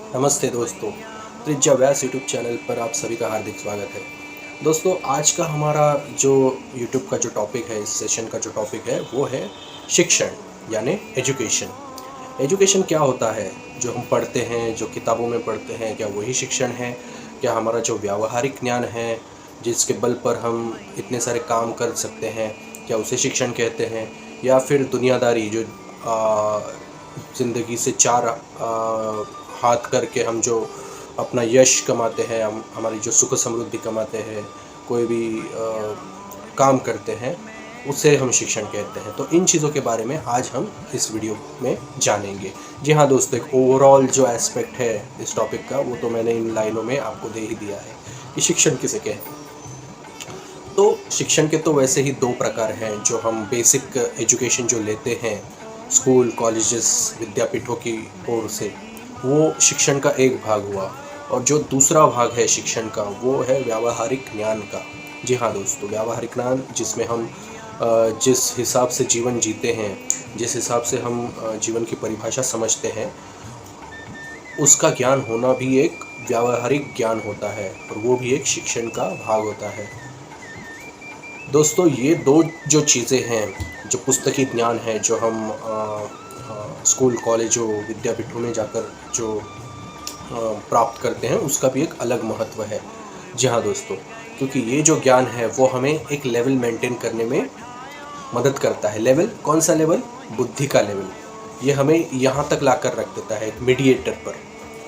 नमस्ते दोस्तों, त्रिज्या व्यास यूट्यूब चैनल पर आप सभी का हार्दिक स्वागत है। दोस्तों, आज का हमारा जो यूट्यूब का जो टॉपिक है, इस सेशन का जो टॉपिक है वो है शिक्षण यानी एजुकेशन। एजुकेशन क्या होता है? जो हम पढ़ते हैं, जो किताबों में पढ़ते हैं, क्या वही शिक्षण है? क्या हमारा जो व्यावहारिक ज्ञान है, जिसके बल पर हम इतने सारे काम कर सकते हैं, क्या उसे शिक्षण कहते हैं? या फिर दुनियादारी जो ज़िंदगी से चार हाथ करके हम जो अपना यश कमाते हैं, हम हमारी जो सुख समृद्धि कमाते हैं, कोई भी काम करते हैं, उसे हम शिक्षण कहते हैं। तो इन चीज़ों के बारे में आज हम इस वीडियो में जानेंगे। जी हाँ दोस्तों, एक ओवरऑल जो एस्पेक्ट है इस टॉपिक का वो तो मैंने इन लाइनों में आपको दे ही दिया है कि शिक्षण किसे कहते हैं। तो शिक्षण के तो वैसे ही दो प्रकार हैं। जो हम बेसिक एजुकेशन जो लेते हैं स्कूल, कॉलेजेस, विद्यापीठों की ओर से, वो शिक्षण का एक भाग हुआ। और जो दूसरा भाग है शिक्षण का वो है व्यावहारिक ज्ञान का। जी हाँ दोस्तों, व्यावहारिक ज्ञान जिसमें हम जिस हिसाब से जीवन जीते हैं, जिस हिसाब से हम जीवन की परिभाषा समझते हैं, उसका ज्ञान होना भी एक व्यावहारिक ज्ञान होता है और वो भी एक शिक्षण का भाग होता है। दोस्तों, ये दो जो चीज़ें हैं, जो पुस्तकी ज्ञान है, जो हम स्कूल, कॉलेजों, विद्यापीठों में जाकर जो प्राप्त करते हैं, उसका भी एक अलग महत्व है। जी हाँ दोस्तों, क्योंकि ये जो ज्ञान है वो हमें एक लेवल मेंटेन करने में मदद करता है। लेवल कौन सा लेवल? बुद्धि का लेवल। ये हमें यहाँ तक लाकर रख देता है एक मीडिएटर पर,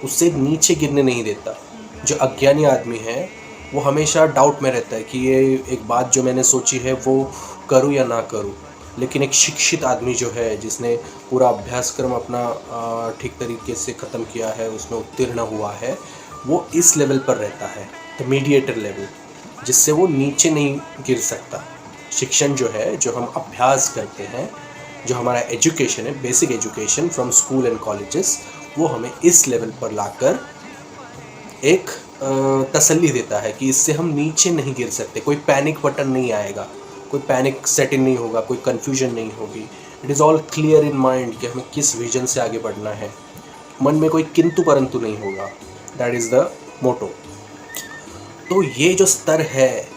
उससे नीचे गिरने नहीं देता। जो अज्ञानी आदमी है वो हमेशा डाउट में रहता है कि ये एक बात जो मैंने सोची है वो करूँ या ना करूँ। लेकिन एक शिक्षित आदमी जो है, जिसने पूरा अभ्यासक्रम अपना ठीक तरीके से ख़त्म किया है, उसमें उत्तीर्ण हुआ है, वो इस लेवल पर रहता है, द मीडिएटर लेवल, जिससे वो नीचे नहीं गिर सकता। शिक्षण जो है, जो हम अभ्यास करते हैं, जो हमारा एजुकेशन है, basic education from school and colleges, वो हमें इस लेवल पर लाकर एक तसल्ली देता है कि इससे हम नीचे नहीं गिर सकते। कोई पैनिक बटन नहीं आएगा, कोई पैनिक सेट इन नहीं होगा, कोई कन्फ्यूजन नहीं होगी। It is all clear in mind कि हमें किस विजन से आगे बढ़ना है। मन में कोई किंतु परंतु नहीं होगा। That is the motto. तो ये जो स्तर है,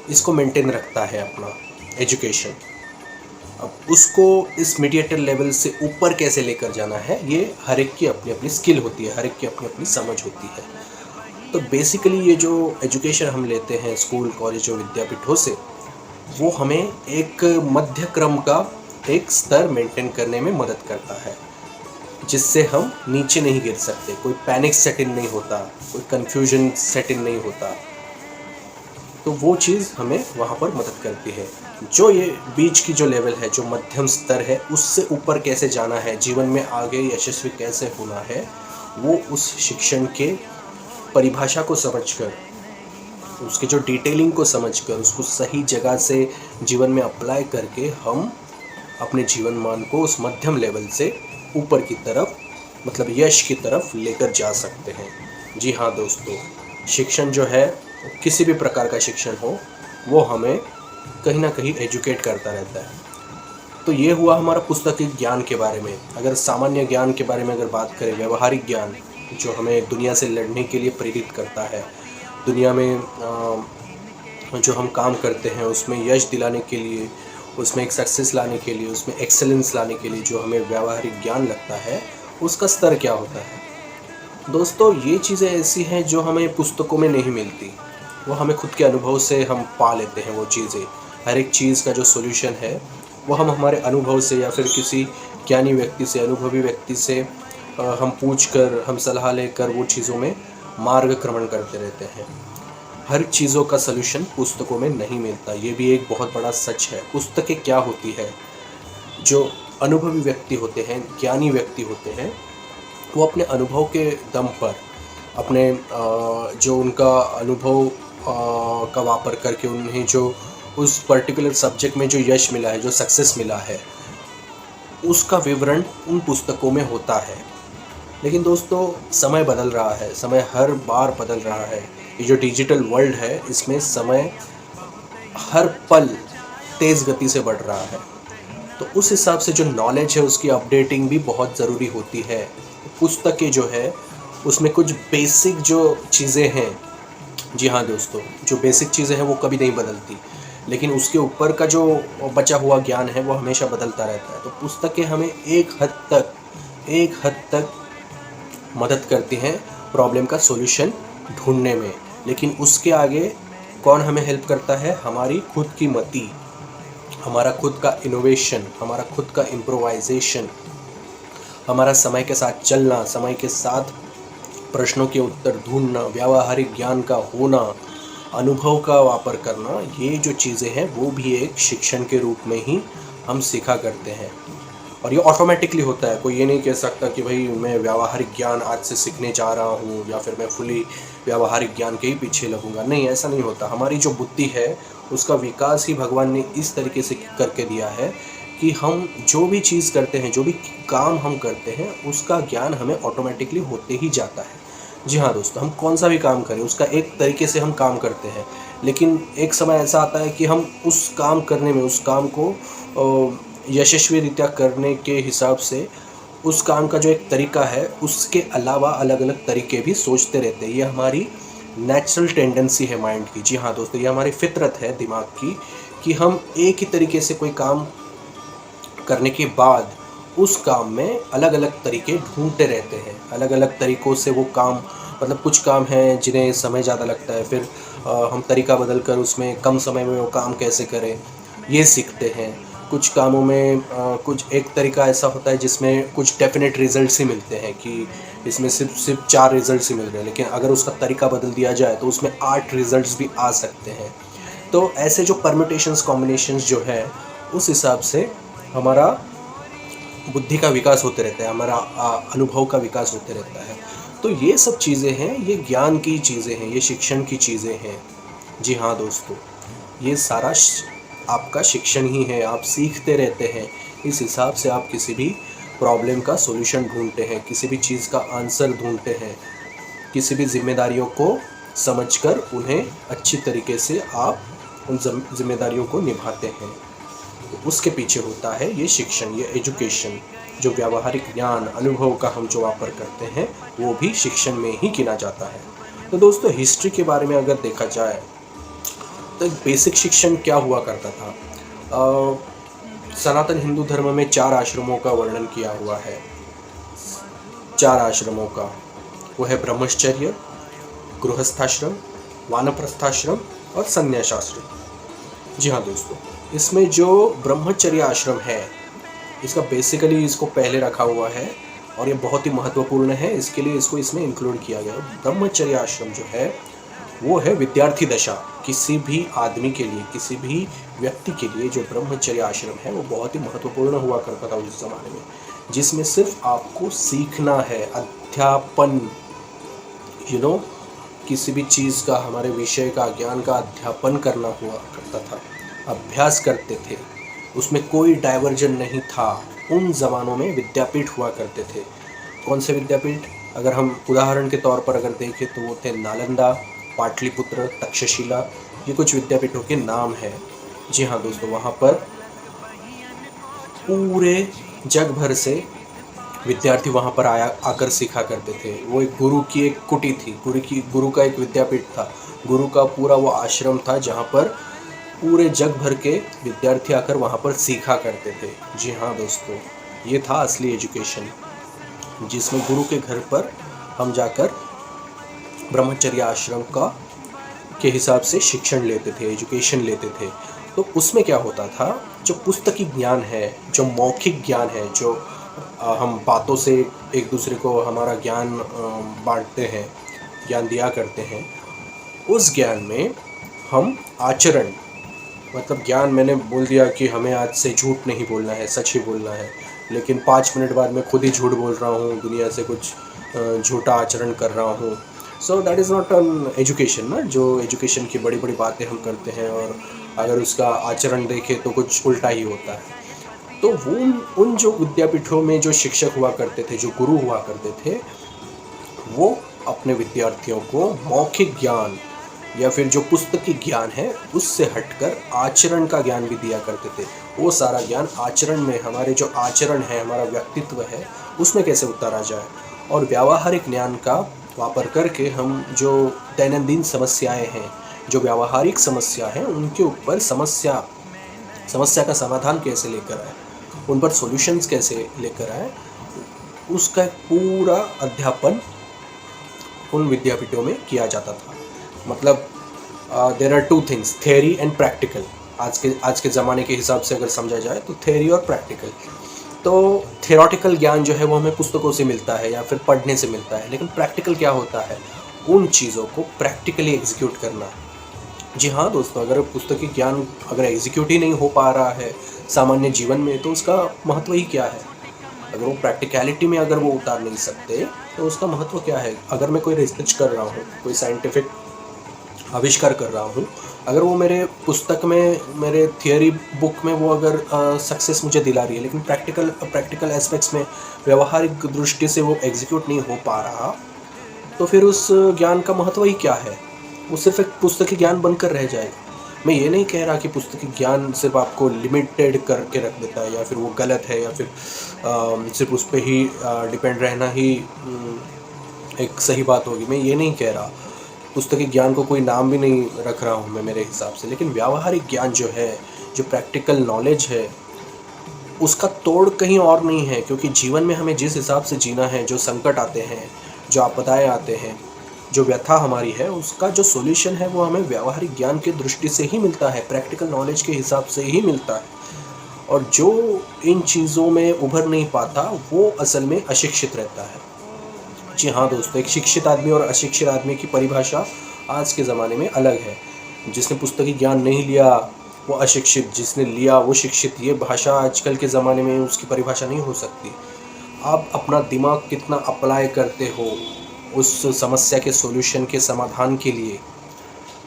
इसको मेंटेन रखता है अपना एजुकेशन। अब उसको इस मीडिएटर लेवल से ऊपर कैसे लेकर जाना है, ये हर एक की अपनी अपनी स्किल होती है, हर एक की अपनी अपनी समझ होती है। तो बेसिकली ये जो एजुकेशन हम लेते हैं स्कूल, कॉलेज और विद्यापीठों से, वो हमें एक मध्य क्रम का एक स्तर मेंटेन करने में मदद करता है, जिससे हम नीचे नहीं गिर सकते। कोई पैनिक सेट इन नहीं होता, कोई कन्फ्यूजन सेट इन नहीं होता। तो वो चीज़ हमें वहाँ पर मदद करती है। जो ये बीच की जो लेवल है, जो मध्यम स्तर है, उससे ऊपर कैसे जाना है, जीवन में आगे यशस्वी कैसे होना है, वो उस शिक्षण के परिभाषा को समझकर, उसके जो डिटेलिंग को समझकर, उसको सही जगह से जीवन में अप्लाई करके हम अपने जीवन मान को उस मध्यम लेवल से ऊपर की तरफ, मतलब यश की तरफ लेकर जा सकते हैं। जी हाँ दोस्तों, शिक्षण जो है, किसी भी प्रकार का शिक्षण हो, वो हमें कहीं ना कहीं एजुकेट करता रहता है। तो ये हुआ हमारा पुस्तकी ज्ञान के बारे में। अगर सामान्य ज्ञान के बारे में अगर बात करें, व्यवहारिक ज्ञान जो हमें दुनिया से लड़ने के लिए प्रेरित करता है, दुनिया में जो हम काम करते हैं उसमें यश दिलाने के लिए, उसमें एक सक्सेस लाने के लिए, उसमें एक्सेलेंस लाने के लिए जो हमें व्यावहारिक ज्ञान लगता है, उसका स्तर क्या होता है? दोस्तों, ये चीज़ें ऐसी हैं जो हमें पुस्तकों में नहीं मिलती, वो हमें खुद के अनुभव से हम पा लेते हैं। वो चीज़ें, हर एक चीज़ का जो सॉल्यूशन है वो हम हमारे अनुभव से या फिर किसी ज्ञानी व्यक्ति से, अनुभवी व्यक्ति से हम पूछ कर, हम सलाह लेकर वो चीज़ों में मार्गक्रमण करते रहते हैं। हर चीज़ों का सलूशन पुस्तकों में नहीं मिलता, ये भी एक बहुत बड़ा सच है। पुस्तकें क्या होती है, जो अनुभवी व्यक्ति होते हैं, ज्ञानी व्यक्ति होते हैं, वो अपने अनुभव के दम पर, अपने जो उनका अनुभव का वापर करके, उन्हें जो उस पर्टिकुलर सब्जेक्ट में जो यश मिला है, जो सक्सेस मिला है, उसका विवरण उन पुस्तकों में होता है। लेकिन दोस्तों, समय बदल रहा है, समय हर बार बदल रहा है। ये जो डिजिटल वर्ल्ड है, इसमें समय हर पल तेज़ गति से बढ़ रहा है। तो उस हिसाब से जो नॉलेज है उसकी अपडेटिंग भी बहुत ज़रूरी होती है। पुस्तकें जो है उसमें कुछ बेसिक जो चीज़ें हैं, जी हाँ दोस्तों, जो बेसिक चीज़ें हैं वो कभी नहीं बदलती, लेकिन उसके ऊपर का जो बचा हुआ ज्ञान है वो हमेशा बदलता रहता है। तो पुस्तकें हमें एक हद तक मदद करती हैं प्रॉब्लम का सॉल्यूशन ढूंढने में, लेकिन उसके आगे कौन हमें हेल्प करता है? हमारी खुद की मति, हमारा खुद का इनोवेशन, हमारा खुद का इम्प्रोवाइजेशन, हमारा समय के साथ चलना, समय के साथ प्रश्नों के उत्तर ढूंढना, व्यावहारिक ज्ञान का होना, अनुभव का वापर करना, ये जो चीज़ें हैं वो भी एक शिक्षण के रूप में ही हम सीखा करते हैं। और ये ऑटोमेटिकली होता है, कोई ये नहीं कह सकता कि भाई मैं व्यावहारिक ज्ञान आज से सीखने जा रहा हूँ या फिर मैं फुली व्यावहारिक ज्ञान के ही पीछे लगूंगा। नहीं, ऐसा नहीं होता। हमारी जो बुद्धि है उसका विकास ही भगवान ने इस तरीके से करके दिया है कि हम जो भी चीज़ करते हैं, जो भी काम हम करते हैं, उसका ज्ञान हमें ऑटोमेटिकली होते ही जाता है। जी हाँ दोस्तों, हम कौन सा भी काम करें उसका एक तरीके से हम काम करते हैं, लेकिन एक समय ऐसा आता है कि हम उस काम करने में, उस काम को यशस्वी रीत्या करने के हिसाब से उस काम का जो एक तरीका है उसके अलावा अलग अलग तरीके भी सोचते रहते हैं। ये हमारी नेचुरल टेंडेंसी है माइंड की। जी हाँ दोस्तों, ये हमारी फितरत है दिमाग की कि हम एक ही तरीके से कोई काम करने के बाद उस काम में अलग अलग तरीके ढूंढते रहते हैं। अलग अलग तरीक़ों से वो काम, मतलब कुछ काम हैं जिन्हें समय ज़्यादा लगता है, फिर हम तरीका बदल कर उसमें कम समय में वो काम कैसे करें ये सीखते हैं। कुछ कामों में कुछ एक तरीका ऐसा होता है जिसमें कुछ डेफिनेट रिजल्ट्स ही मिलते हैं कि इसमें सिर्फ 4 रिजल्ट्स ही मिल रहे हैं, लेकिन अगर उसका तरीका बदल दिया जाए तो उसमें 8 रिजल्ट्स भी आ सकते हैं। तो ऐसे जो परम्यूटेशंस, कॉम्बिनेशंस जो है, उस हिसाब से हमारा बुद्धि का विकास होते रहता है, हमारा अनुभव का विकास होते रहता है। तो ये सब चीज़ें हैं, ये ज्ञान की चीज़ें हैं, ये शिक्षण की चीज़ें हैं। जी हाँ दोस्तों, ये सारा आपका शिक्षण ही है। आप सीखते रहते हैं, इस हिसाब से आप किसी भी प्रॉब्लम का सॉल्यूशन ढूंढते हैं, किसी भी चीज़ का आंसर ढूंढते हैं, किसी भी जिम्मेदारियों को समझकर उन्हें अच्छी तरीके से आप उन जिम्मेदारियों को निभाते हैं। उसके पीछे होता है ये शिक्षण, ये एजुकेशन। जो व्यावहारिक ज्ञान, अनुभव का हम जो वापर करते हैं वो भी शिक्षण में ही गिना जाता है। तो दोस्तों, हिस्ट्री के बारे में अगर देखा जाए तो एक बेसिक शिक्षण क्या हुआ करता था। सनातन हिंदू धर्म में 4 आश्रमों का वर्णन किया हुआ है। 4 आश्रमों का, वो है ब्रह्मचर्य, गृहस्थाश्रम, वानप्रस्थाश्रम और संन्यासाश्रम। जी हाँ दोस्तों, इसमें जो ब्रह्मचर्य आश्रम है इसका बेसिकली इसको पहले रखा हुआ है और ये बहुत ही महत्वपूर्ण है, इसके लिए इसको इसमें इंक्लूड किया गया। ब्रह्मचर्य आश्रम जो है वो है विद्यार्थी दशा। किसी भी आदमी के लिए, किसी भी व्यक्ति के लिए जो ब्रह्मचर्य आश्रम है वो बहुत ही महत्वपूर्ण हुआ करता था उस ज़माने में, जिसमें सिर्फ आपको सीखना है, अध्यापन, किसी भी चीज़ का, हमारे विषय का, ज्ञान का अध्यापन करना हुआ करता था, अभ्यास करते थे, उसमें कोई डाइवर्जन नहीं था। उन ज़मानों में विद्यापीठ हुआ करते थे। कौन से विद्यापीठ? अगर हम उदाहरण के तौर पर अगर देखें तो वो थे नालंदा, पाटलिपुत्र, तक्षशिला, ये कुछ विद्यापीठों के नाम हैं। जी हाँ दोस्तों, वहाँ पर पूरे जग भर से विद्यार्थी वहाँ पर आकर सीखा करते थे। वो एक गुरु की एक कुटी थी, गुरु का एक विद्यापीठ था, गुरु का पूरा वो आश्रम था जहाँ पर पूरे जग भर के विद्यार्थी आकर वहाँ पर सीखा करते थे। जी हाँ दोस्तों, ये था असली एजुकेशन, जिसमें गुरु के घर पर हम जाकर ब्रह्मचर्य आश्रम के हिसाब से शिक्षण लेते थे, एजुकेशन लेते थे। तो उसमें क्या होता था, जो पुस्तकी ज्ञान है, जो मौखिक ज्ञान है, जो हम बातों से एक दूसरे को हमारा ज्ञान बांटते हैं, ज्ञान दिया करते हैं, उस ज्ञान में हम आचरण, मतलब ज्ञान मैंने बोल दिया कि हमें आज से झूठ नहीं बोलना है, सच ही बोलना है, लेकिन 5 मिनट बाद मैं खुद ही झूठ बोल रहा हूँ, दुनिया से कुछ झूठा आचरण कर रहा हूँ। So that is not an education ना। जो एजुकेशन की बड़ी बड़ी बातें हम करते हैं और अगर उसका आचरण देखें तो कुछ उल्टा ही होता है। तो वो उन जो विद्यापीठों में जो शिक्षक हुआ करते थे, जो गुरु हुआ करते थे, वो अपने विद्यार्थियों को मौखिक ज्ञान या फिर जो पुस्तकी ज्ञान है उससे हटकर आचरण का ज्ञान भी दिया करते थे। वो सारा ज्ञान आचरण में, हमारे जो आचरण है, हमारा व्यक्तित्व है, उसमें कैसे उतारा जाए, और व्यावहारिक ज्ञान का वापर करके हम जो दैनंदिन समस्याएं हैं, जो व्यावहारिक समस्या हैं, उनके ऊपर समस्या का समाधान कैसे लेकर आए, उन पर सॉल्यूशंस कैसे लेकर आए, उसका एक पूरा अध्यापन उन विद्यापीठों में किया जाता था। मतलब there are two things, theory and practical. आज के ज़माने के हिसाब से अगर समझा जाए तो थ्योरी और प्रैक्टिकल। तो थियोरेटिकल ज्ञान जो है वो हमें पुस्तकों से मिलता है या फिर पढ़ने से मिलता है, लेकिन प्रैक्टिकल क्या होता है? उन चीज़ों को प्रैक्टिकली एग्जीक्यूट करना। जी हाँ दोस्तों, अगर पुस्तकीय ज्ञान अगर एग्जीक्यूट ही नहीं हो पा रहा है सामान्य जीवन में, तो उसका महत्व ही क्या है? अगर वो प्रैक्टिकलिटी में अगर वो उतार नहीं सकते तो उसका महत्व क्या है? अगर मैं कोई रिसर्च कर रहा हूँ, कोई साइंटिफिक आविष्कार कर रहा हूँ, अगर वो मेरे पुस्तक में, मेरे थियोरी बुक में वो अगर सक्सेस मुझे दिला रही है, लेकिन प्रैक्टिकल एस्पेक्ट्स में व्यवहारिक दृष्टि से वो एग्जीक्यूट नहीं हो पा रहा, तो फिर उस ज्ञान का महत्व ही क्या है? वो सिर्फ एक पुस्तकी ज्ञान बनकर रह जाएगा। मैं ये नहीं कह रहा कि पुस्तकी ज्ञान सिर्फ आपको लिमिटेड करके रख देता है या फिर वो गलत है या फिर सिर्फ उस पर ही डिपेंड रहना ही एक सही बात होगी। मैं ये नहीं कह रहा, पुस्तकी ज्ञान को कोई नाम भी नहीं रख रहा हूँ मैं मेरे हिसाब से, लेकिन व्यावहारिक ज्ञान जो है, जो प्रैक्टिकल नॉलेज है, उसका तोड़ कहीं और नहीं है। क्योंकि जीवन में हमें जिस हिसाब से जीना है, जो संकट आते हैं, जो आपदाएं आते हैं, जो व्यथा हमारी है, उसका जो सॉल्यूशन है वो हमें व्यावहारिक ज्ञान की दृष्टि से ही मिलता है, प्रैक्टिकल नॉलेज के हिसाब से ही मिलता है। और जो इन चीज़ों में उभर नहीं पाता वो असल में अशिक्षित रहता है। जी हाँ दोस्तों, एक शिक्षित आदमी और अशिक्षित आदमी की परिभाषा आज के ज़माने में अलग है। जिसने पुस्तकी ज्ञान नहीं लिया वो अशिक्षित, जिसने लिया वो शिक्षित। ये भाषा आजकल के ज़माने में उसकी परिभाषा नहीं हो सकती। आप अपना दिमाग कितना अप्लाई करते हो उस समस्या के सॉल्यूशन के समाधान के लिए,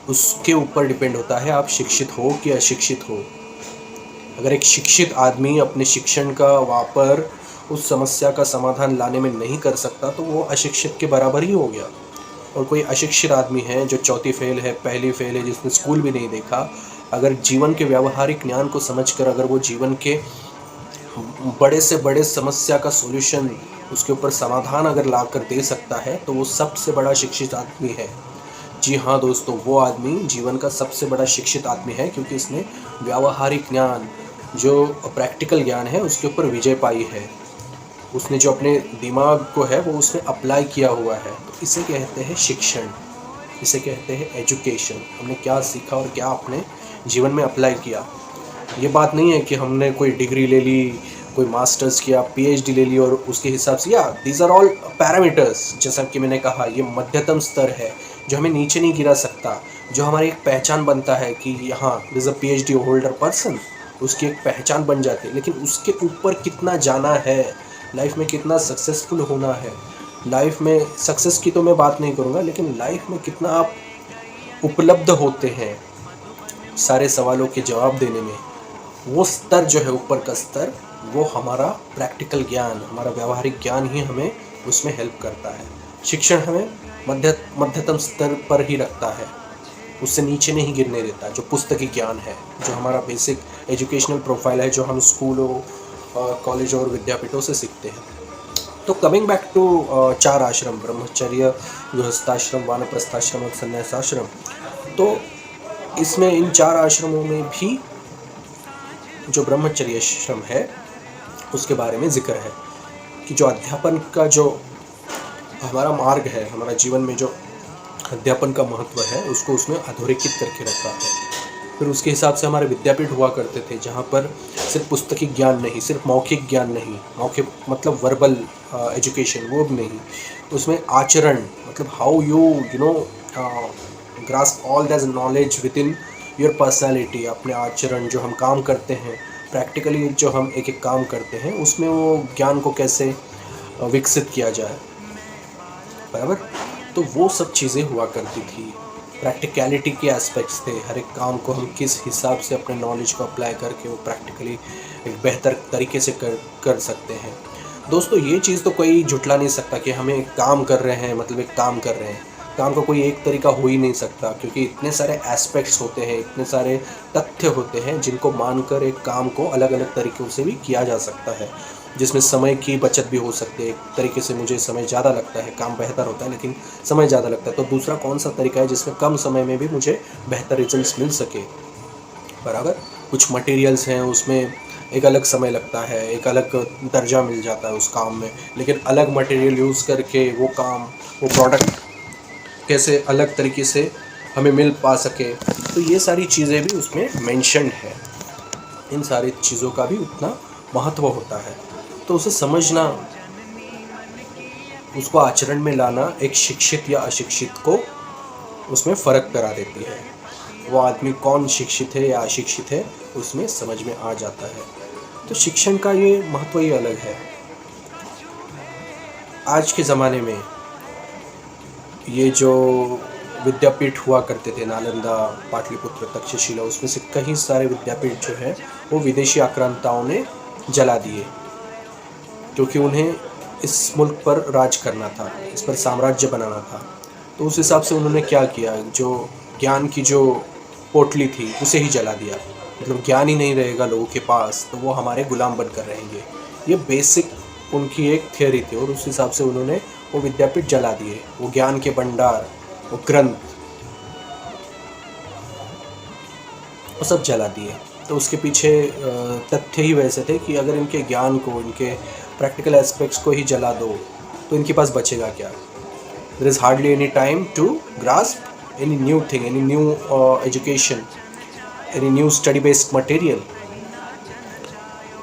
उसके ऊपर डिपेंड होता है आप शिक्षित हो कि अशिक्षित हो। अगर एक शिक्षित आदमी अपने शिक्षण का वापर उस समस्या का समाधान लाने में नहीं कर सकता तो वो अशिक्षित के बराबर ही हो गया। और कोई अशिक्षित आदमी है जो चौथी फेल है, पहली फेल है, जिसने स्कूल भी नहीं देखा, अगर जीवन के व्यावहारिक ज्ञान को समझकर अगर वो जीवन के बड़े से बड़े समस्या का सॉल्यूशन, उसके ऊपर समाधान अगर ला कर दे सकता है तो वो सबसे बड़ा शिक्षित आदमी है। जी हाँ दोस्तों, वो आदमी जीवन का सबसे बड़ा शिक्षित आदमी है, क्योंकि इसने व्यावहारिक ज्ञान, जो प्रैक्टिकल ज्ञान है, उसके ऊपर विजय पाई है। उसने जो अपने दिमाग को है वो उसने अप्लाई किया हुआ है। तो इसे कहते हैं शिक्षण, इसे कहते हैं एजुकेशन। हमने क्या सीखा और क्या अपने जीवन में अप्लाई किया। ये बात नहीं है कि हमने कोई डिग्री ले ली, कोई मास्टर्स किया, पीएचडी ले ली और उसके हिसाब से, या दीज आर ऑल पैरामीटर्स। जैसा कि मैंने कहा, ये मध्यतम स्तर है जो हमें नीचे नहीं गिरा सकता, जो हमारी एक पहचान बनता है कि यहाँ this a PhD holder person, उसकी एक पहचान बन जाती है। लेकिन उसके ऊपर कितना जाना है, लाइफ में कितना सक्सेसफुल होना है, लाइफ में सक्सेस की तो मैं बात नहीं करूँगा, लेकिन लाइफ में कितना आप उपलब्ध होते हैं सारे सवालों के जवाब देने में, वो स्तर जो है, ऊपर का स्तर, वो हमारा प्रैक्टिकल ज्ञान, हमारा व्यावहारिक ज्ञान ही हमें उसमें हेल्प करता है। शिक्षण हमें मध्यतम स्तर पर ही रखता है, उससे नीचे नहीं गिरने देता। जो पुस्तकी ज्ञान है, जो हमारा बेसिक एजुकेशनल प्रोफाइल है, जो हम स्कूलों, कॉलेज और विद्यापीठों से सीखते हैं। तो कमिंग बैक टू 4 आश्रम, ब्रह्मचर्य, गृहस्थाश्रम, वानप्रस्थाश्रम और संन्यासाश्रम। तो इसमें इन 4 आश्रमों में भी जो ब्रह्मचर्य आश्रम है उसके बारे में जिक्र है कि जो अध्यापन का जो हमारा मार्ग है, हमारा जीवन में जो अध्यापन का महत्व है, उसको उसमें अधोरेखित करके रखा है। फिर उसके हिसाब से हमारे विद्यापीठ हुआ करते थे, जहाँ पर सिर्फ पुस्तकी ज्ञान नहीं, सिर्फ मौखिक ज्ञान नहीं, मौखिक मतलब वर्बल एजुकेशन, वो भी नहीं, उसमें आचरण, मतलब how you know grasp all that knowledge with in your personality. अपने आचरण, जो हम काम करते हैं, प्रैक्टिकली जो हम एक एक काम करते हैं, उसमें वो ज्ञान को कैसे विकसित किया जाए, बराबर। तो वो सब चीज़ें हुआ करती थी। प्रैक्टिकलिटी के एस्पेक्ट्स थे, हर एक काम को हम किस हिसाब से अपने नॉलेज को अप्लाई करके वो प्रैक्टिकली एक बेहतर तरीके से कर सकते हैं। दोस्तों, ये चीज़ तो कोई झुटला नहीं सकता कि हमें एक काम कर रहे हैं, मतलब एक काम कर रहे हैं। काम का कोई एक तरीका हो ही नहीं सकता, क्योंकि इतने सारे एस्पेक्ट्स होते हैं, इतने सारे तथ्य होते हैं जिनको मानकर एक काम को अलग अलग तरीक़ों से भी किया जा सकता है, जिसमें समय की बचत भी हो सकती है। एक तरीके से मुझे समय ज़्यादा लगता है, काम बेहतर होता है लेकिन समय ज़्यादा लगता है, तो दूसरा कौन सा तरीका है जिसमें कम समय में भी मुझे बेहतर रिजल्ट्स मिल सके। बराबर, कुछ मटेरियल्स हैं उसमें एक अलग समय लगता है, एक अलग दर्जा मिल जाता है उस काम में, लेकिन अलग मटेरियल यूज़ करके वो काम, वो प्रोडक्ट कैसे अलग तरीके से हमें मिल पा सके, तो ये सारी चीज़ें भी उसमें मेंशन्ड है। इन सारी चीज़ों का भी उतना महत्व होता है, तो उसे समझना, उसको आचरण में लाना एक शिक्षित या अशिक्षित को उसमें फ़र्क करा देती है। वो आदमी कौन शिक्षित है या अशिक्षित है उसमें समझ में आ जाता है। तो शिक्षण का ये महत्व ही अलग है। आज के ज़माने में ये जो विद्यापीठ हुआ करते थे, नालंदा, पाटलिपुत्र, तक्षशिला, उसमें से कई सारे विद्यापीठ जो है वो विदेशी आक्रांताओं ने जला दिए, क्योंकि उन्हें इस मुल्क पर राज करना था, इस पर साम्राज्य बनाना था। तो उस हिसाब से उन्होंने क्या किया, जो ज्ञान की जो पोटली थी उसे ही जला दिया। मतलब ज्ञान ही नहीं रहेगा लोगों के पास तो वो हमारे गुलाम बनकर रहेंगे। ये बेसिक उनकी एक थियोरी थी, और उस हिसाब से उन्होंने वो विद्यापीठ जला दिए। वो ज्ञान के भंडार, वो ग्रंथ, वो सब जला दिए। तो उसके पीछे तथ्य ही वैसे थे कि अगर इनके ज्ञान को, इनके प्रैक्टिकल एस्पेक्ट्स को ही जला दो तो इनके पास बचेगा क्या। There is hardly any time to grasp any new thing, any new education, any new study based material.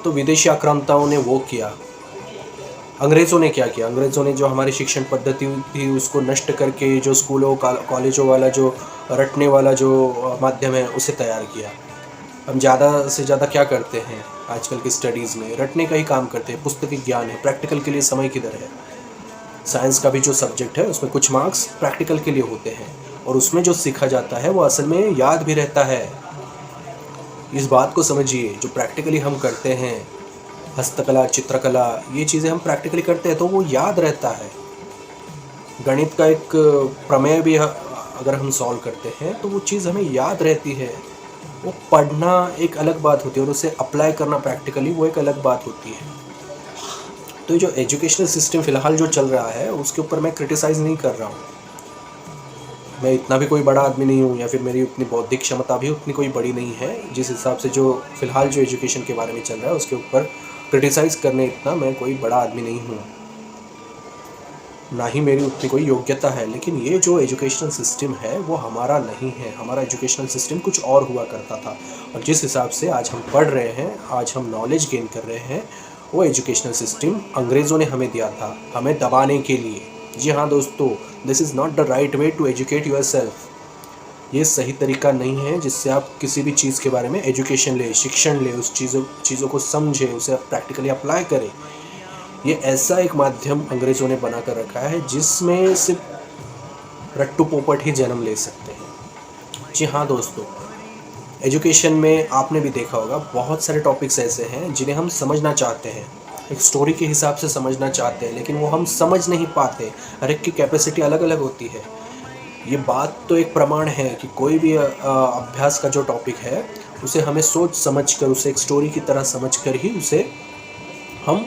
तो विदेशी आक्रांताओं ने वो किया। अंग्रेज़ों ने क्या किया, अंग्रेज़ों ने जो हमारी शिक्षण पद्धति थी उसको नष्ट करके जो स्कूलों कॉलेजों वाला जो रटने वाला जो माध्यम है उसे तैयार किया। हम ज़्यादा से ज़्यादा क्या करते हैं आजकल की स्टडीज़ में, रटने का ही काम करते हैं। पुस्तकी ज्ञान है, प्रैक्टिकल के लिए समय किधर है। साइंस का भी जो सब्जेक्ट है उसमें कुछ मार्क्स प्रैक्टिकल के लिए होते हैं, और उसमें जो सीखा जाता है वो असल में याद भी रहता है। इस बात को समझिए, जो प्रैक्टिकली हम करते हैं, हस्तकला, चित्रकला, ये चीज़ें हम प्रैक्टिकली करते हैं तो वो याद रहता है। गणित का एक प्रमेय भी अगर हम सॉल्व करते हैं तो वो चीज़ हमें याद रहती है। वो पढ़ना एक अलग बात होती है और उसे अप्लाई करना प्रैक्टिकली वो एक अलग बात होती है। तो जो एजुकेशनल सिस्टम फ़िलहाल जो चल रहा है उसके ऊपर मैं क्रिटिसाइज़ नहीं कर रहा हूँ। मैं इतना भी कोई बड़ा आदमी नहीं हूँ, या फिर मेरी उतनी बौद्धिक क्षमता भी उतनी कोई बड़ी नहीं है। जिस हिसाब से जो फ़िलहाल जो एजुकेशन के बारे में चल रहा है उसके ऊपर क्रिटिसाइज़ करने इतना मैं कोई बड़ा आदमी नहीं हूँ, ना ही मेरी उतनी कोई योग्यता है। लेकिन ये जो एजुकेशनल सिस्टम है वो हमारा नहीं है। हमारा एजुकेशनल सिस्टम कुछ और हुआ करता था, और जिस हिसाब से आज हम पढ़ रहे हैं, आज हम नॉलेज गेन कर रहे हैं, वो एजुकेशनल सिस्टम अंग्रेज़ों ने हमें दिया था, हमें दबाने के लिए। जी हाँ दोस्तों, this is not the right way to educate yourself. ये सही तरीका नहीं है जिससे आप किसी भी चीज़ के बारे में एजुकेशन ले, शिक्षण ले, उस चीज़ों को समझे, उसे प्रैक्टिकली अप्लाई करें। ये ऐसा एक माध्यम अंग्रेज़ों ने बना कर रखा है जिसमें सिर्फ रट्टू पोपट ही जन्म ले सकते हैं। जी हाँ दोस्तों, एजुकेशन में आपने भी देखा होगा बहुत सारे टॉपिक्स ऐसे हैं जिन्हें हम समझना चाहते हैं, एक स्टोरी के हिसाब से समझना चाहते हैं, लेकिन वो हम समझ नहीं पाते। हर एक की कैपेसिटी अलग अलग होती है। ये बात तो एक प्रमाण है कि कोई भी अभ्यास का जो टॉपिक है उसे हमें सोच समझ कर, उसे एक स्टोरी की तरह समझ कर ही उसे हम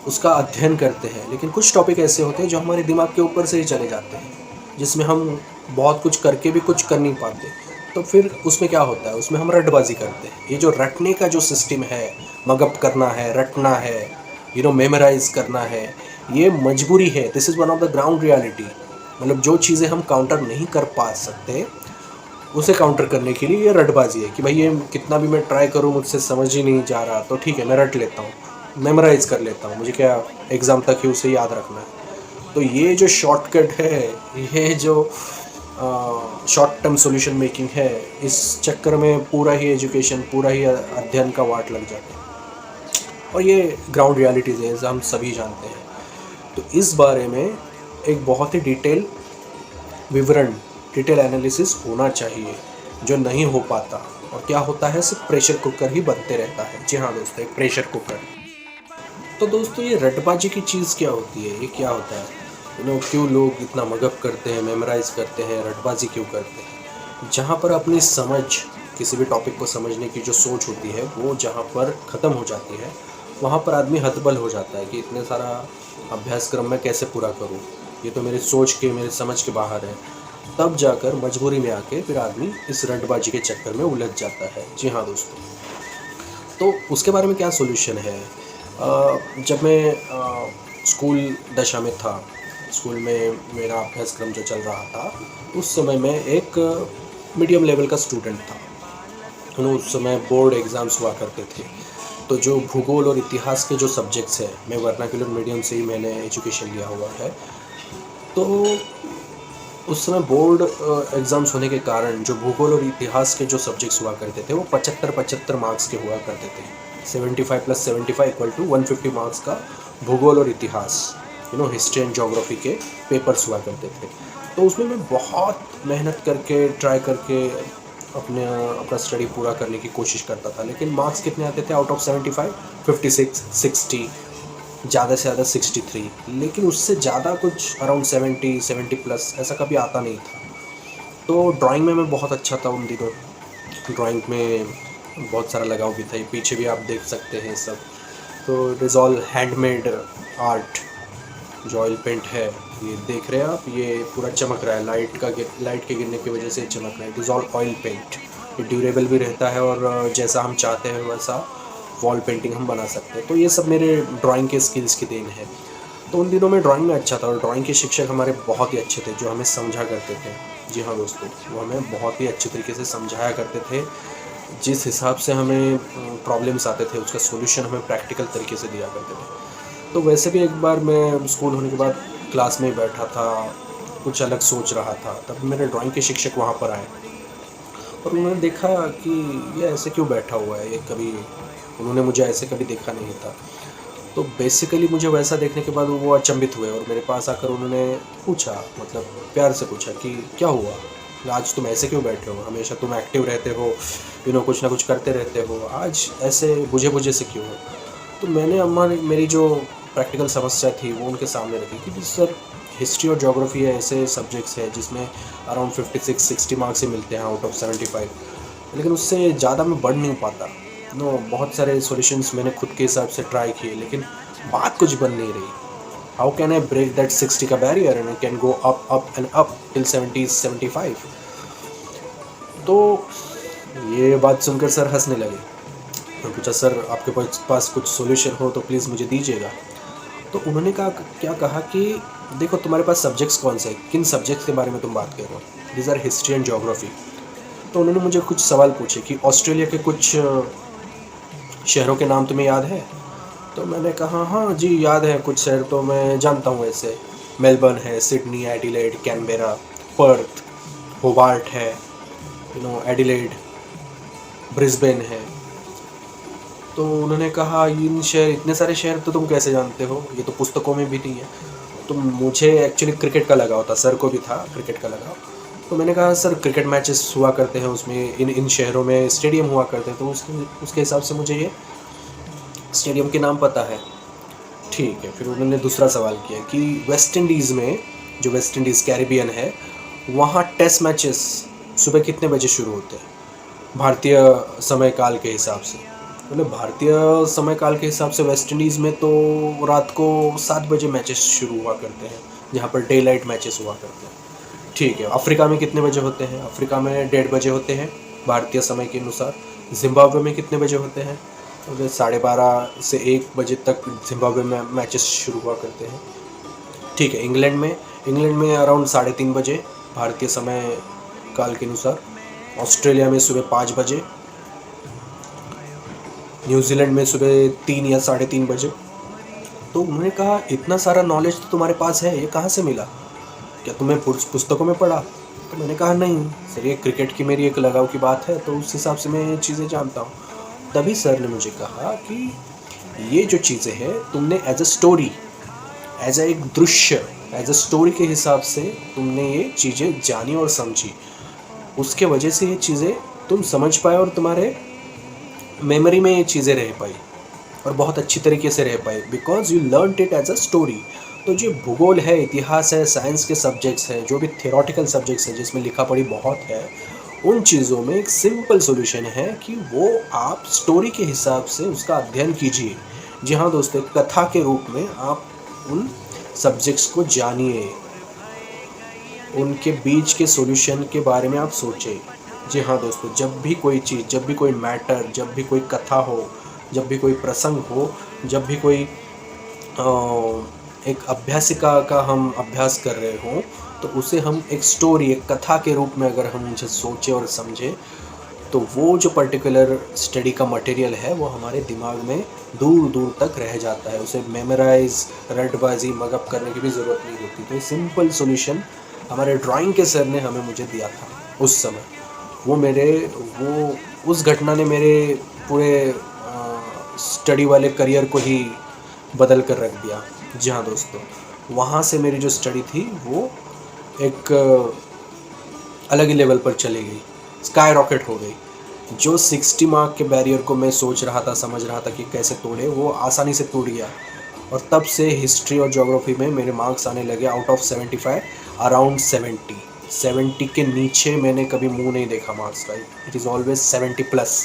उसका अध्ययन करते हैं। लेकिन कुछ टॉपिक ऐसे होते हैं जो हमारे दिमाग के ऊपर से ही चले जाते हैं, जिसमें हम बहुत कुछ करके भी कुछ कर नहीं पाते। तो फिर उसमें क्या होता है, उसमें हम रटबाजी करते हैं। ये जो रटने का जो सिस्टम है, मगअप करना है, रटना है, मेमोराइज़ करना है, ये मजबूरी है। This is one of the ground reality. मतलब जो चीज़ें हम काउंटर नहीं कर पा सकते उसे काउंटर करने के लिए ये रटबाजी है कि भाई ये कितना भी मैं ट्राई करूँ मुझसे समझ ही नहीं जा रहा, तो ठीक है मैं रट लेता हूँ, मेमोराइज़ कर लेता हूँ, मुझे क्या एग्ज़ाम तक ही उसे याद रखना है। तो ये जो शॉर्टकट है, ये जो शॉर्ट टर्म सॉल्यूशन मेकिंग है, इस चक्कर में पूरा ही एजुकेशन, पूरा ही अध्ययन का वाट लग जाता है। और ये ग्राउंड रियलिटीज़ है, हम सभी जानते हैं। तो इस बारे में एक बहुत ही डिटेल विवरण, डिटेल एनालिसिस होना चाहिए, जो नहीं हो पाता। और क्या होता है, सिर्फ प्रेशर कुकर ही बनते रहता है। जी हाँ दोस्तों, एक प्रेशर कुकर। तो दोस्तों ये रटबाजी की चीज़ क्या होती है, ये क्या होता है? क्यों लोग इतना मगअप करते हैं, मेमोराइज़ करते हैं, रटबाजी क्यों करते हैं। जहाँ पर अपनी समझ, किसी भी टॉपिक को समझने की जो सोच होती है वो जहाँ पर ख़त्म हो जाती है, वहाँ पर आदमी हतबल हो जाता है कि इतने सारा अभ्यासक्रम मैं कैसे पूरा करूँ, ये तो मेरी सोच के, मेरे समझ के बाहर है। तब जाकर मजबूरी में आके फिर आदमी इस रटबाजी के चक्कर में उलझ जाता है। जी हाँ दोस्तों, तो उसके बारे में क्या सॉल्यूशन है। जब मैं स्कूल दशा में था, स्कूल में मेरा अभ्यासक्रम जो चल रहा था, उस समय मैं एक मीडियम लेवल का स्टूडेंट था। उस समय बोर्ड एग्ज़ाम्स हुआ करते थे, तो जो भूगोल और इतिहास के जो सब्जेक्ट्स हैं, मैं वर्नाक्युलर मीडियम से ही मैंने एजुकेशन लिया हुआ है, तो उस समय बोर्ड एग्ज़ाम्स होने के कारण जो भूगोल और इतिहास के जो सब्जेक्ट्स हुआ करते थे वो 75-75 मार्क्स के हुआ करते थे। 75 + 75 = 150 मार्क्स का भूगोल और इतिहास, हिस्ट्री एंड ज्योग्राफी के पेपर्स हुआ करते थे। तो उसमें मैं बहुत मेहनत करके, ट्राई करके अपना स्टडी पूरा करने की कोशिश करता था, लेकिन मार्क्स कितने आते थे आउट ऑफ 75? 56, 60, ज़्यादा से ज़्यादा 63, लेकिन उससे ज़्यादा कुछ अराउंड 70 प्लस ऐसा कभी आता नहीं था। तो ड्राइंग में मैं बहुत अच्छा था उन दिनों, ड्राइंग में बहुत सारा लगाव भी था। ये पीछे भी आप देख सकते हैं सब, तो it is all handmade art. जो ऑयल पेंट है, ये देख रहे हैं आप, ये पूरा चमक रहा है, लाइट के गिरने की वजह से चमक रहा है। It is all oil paint. ये ड्यूरेबल भी रहता है और जैसा हम चाहते हैं वैसा वॉल पेंटिंग हम बना सकते हैं। तो ये सब मेरे ड्राइंग के स्किल्स की देन है। तो उन दिनों में ड्राइंग में अच्छा था और ड्राइंग के शिक्षक हमारे बहुत ही अच्छे थे, जो हमें समझा करते थे। जी हाँ दोस्तों, वो हमें बहुत ही अच्छे तरीके से समझाया करते थे। जिस हिसाब से हमें प्रॉब्लम्स आते थे उसका सॉल्यूशन हमें प्रैक्टिकल तरीके से दिया करते थे। तो वैसे भी एक बार मैं स्कूल होने के बाद क्लास में ही बैठा था, कुछ अलग सोच रहा था, तब मेरे ड्राइंग के शिक्षक वहाँ पर आए और उन्होंने देखा कि ये ऐसे क्यों बैठा हुआ है, ये कभी, उन्होंने मुझे ऐसे कभी देखा नहीं था। तो बेसिकली मुझे वैसा देखने के बाद वो अचंभित हुए और मेरे पास आकर उन्होंने पूछा, मतलब प्यार से पूछा कि क्या हुआ, आज तुम ऐसे क्यों बैठे हो, हमेशा तुम एक्टिव रहते हो, कुछ ना कुछ करते रहते हो, आज ऐसे बुझे बुझे से क्यों हो। तो मैंने मेरी जो प्रैक्टिकल समस्या थी वो उनके सामने रखी कि सर, हिस्ट्री और ज्योग्राफी ऐसे सब्जेक्ट्स हैं जिसमें अराउंड 56-60 मार्क्स ही मिलते हैं आउट ऑफ 75, लेकिन उससे ज़्यादा मैं बढ़ नहीं पाता। बहुत सारे सॉल्यूशंस मैंने खुद के हिसाब से ट्राई किए, लेकिन बात कुछ बन नहीं रही। How can I break that 60 का barrier and I can go up and up till 70-75। तो ये बात सुनकर सर हंसने लगे। मैं पूछा, सर आपके पास कुछ सॉल्यूशन हो तो प्लीज़ मुझे दीजिएगा। तो उन्होंने क्या कहा कि देखो, तुम्हारे पास सब्जेक्ट्स कौन से, किन सब्जेक्ट्स के बारे में तुम बात कर रहे हो, these our history and geography. तो उन्होंने मुझे कुछ सवाल पूछे कि ऑस्ट्रेलिया के कुछ शहरों के नाम तुम्हें याद है। तो मैंने कहा हाँ जी याद है, कुछ शहर तो मैं जानता हूँ ऐसे, मेलबर्न है, Sydney, Adelaide, Canberra, Perth, Hobart है, एडिलेड, ब्रिस्बेन है। तो उन्होंने कहा इतने सारे शहर तो तुम कैसे जानते हो, ये तो पुस्तकों में भी नहीं है। तो मुझे एक्चुअली क्रिकेट का लगाव था, सर को भी था क्रिकेट का लगाव। तो मैंने कहा सर, क्रिकेट मैचेस हुआ करते हैं, उसमें इन शहरों में स्टेडियम हुआ करते हैं, तो उसके हिसाब से मुझे ये स्टेडियम के नाम पता है। ठीक है, फिर उन्होंने दूसरा सवाल किया कि वेस्ट इंडीज़ में, जो वेस्ट इंडीज़ कैरिबियन है, वहाँ टेस्ट मैचेस सुबह कितने बजे शुरू होते हैं भारतीय समय काल के हिसाब से। मतलब भारतीय समय काल के हिसाब से वेस्ट इंडीज़ में तो रात को 7 बजे मैचेस शुरू हुआ करते हैं, जहाँ पर डे लाइट मैचेस हुआ करते हैं। ठीक है, अफ्रीका में कितने बजे होते हैं, अफ्रीका में 1:30 बजे होते हैं भारतीय समय के अनुसार। जिम्बाब्वे में कितने बजे होते हैं, 12:30 से 1 बजे तक जिम्बाब्वे में मैचेस शुरू हुआ करते हैं। ठीक है, इंग्लैंड में अराउंड 3:30 बजे भारतीय समय काल के अनुसार। ऑस्ट्रेलिया में सुबह 5 बजे, न्यूजीलैंड में सुबह 3 या 3:30 बजे। तो उन्होंने कहा इतना सारा नॉलेज तो तुम्हारे पास है, ये कहाँ से मिला, क्या तुम्हें पुस्तकों में पढ़ा। तो मैंने कहा नहीं सर, ये क्रिकेट की मेरी एक लगाव की बात है, तो उस हिसाब से मैं ये चीज़ें जानता हूँ। तभी सर ने मुझे कहा कि ये जो चीज़ें हैं तुमने as a story, as a एक दृश्य, एज अ स्टोरी के हिसाब से तुमने ये चीज़ें जानी और समझी, उसके वजह से ये चीज़ें तुम समझ पाए और तुम्हारे मेमोरी में ये चीज़ें रह पाई और बहुत अच्छी तरीके से रह पाई, because you learn it as a story. तो जो भूगोल है, इतिहास है, साइंस के सब्जेक्ट्स हैं, जो भी थियोरेटिकल सब्जेक्ट्स हैं जिसमें लिखा पढ़ी बहुत है, उन चीज़ों में एक सिंपल सॉल्यूशन है कि वो आप स्टोरी के हिसाब से उसका अध्ययन कीजिए। जी हाँ दोस्तों, एक कथा के रूप में आप उन सब्जेक्ट्स को जानिए, उनके बीच के सॉल्यूशन के बारे में आप सोचें। जी हाँ दोस्तों, जब भी कोई चीज़, जब भी कोई मैटर, जब भी कोई कथा हो, जब भी कोई प्रसंग हो, जब भी कोई एक अभ्यासिका का हम अभ्यास कर रहे हों, तो उसे हम एक स्टोरी, एक कथा के रूप में अगर हम उसे सोचें और समझें, तो वो जो पर्टिकुलर स्टडी का मटेरियल है वो हमारे दिमाग में दूर दूर तक रह जाता है। उसे मेमोराइज, रटबाजी, मगअप करने की भी ज़रूरत नहीं होती। तो ये सिंपल सॉल्यूशन हमारे ड्राइंग के सर ने हमें मुझे दिया था उस समय। वो उस घटना ने मेरे पूरे स्टडी वाले करियर को ही बदल कर रख दिया। जी हाँ दोस्तों, वहाँ से मेरी जो स्टडी थी वो एक अलग ही लेवल पर चली गई, स्काई रॉकेट हो गई। जो 60 मार्क के बैरियर को मैं सोच रहा था, समझ रहा था कि कैसे तोड़े, वो आसानी से टूट गया। और तब से हिस्ट्री और ज्योग्राफी में मेरे मार्क्स आने लगे आउट ऑफ 75 अराउंड 70 के नीचे मैंने कभी मुंह नहीं देखा मार्क्स का। It is always 70 plus,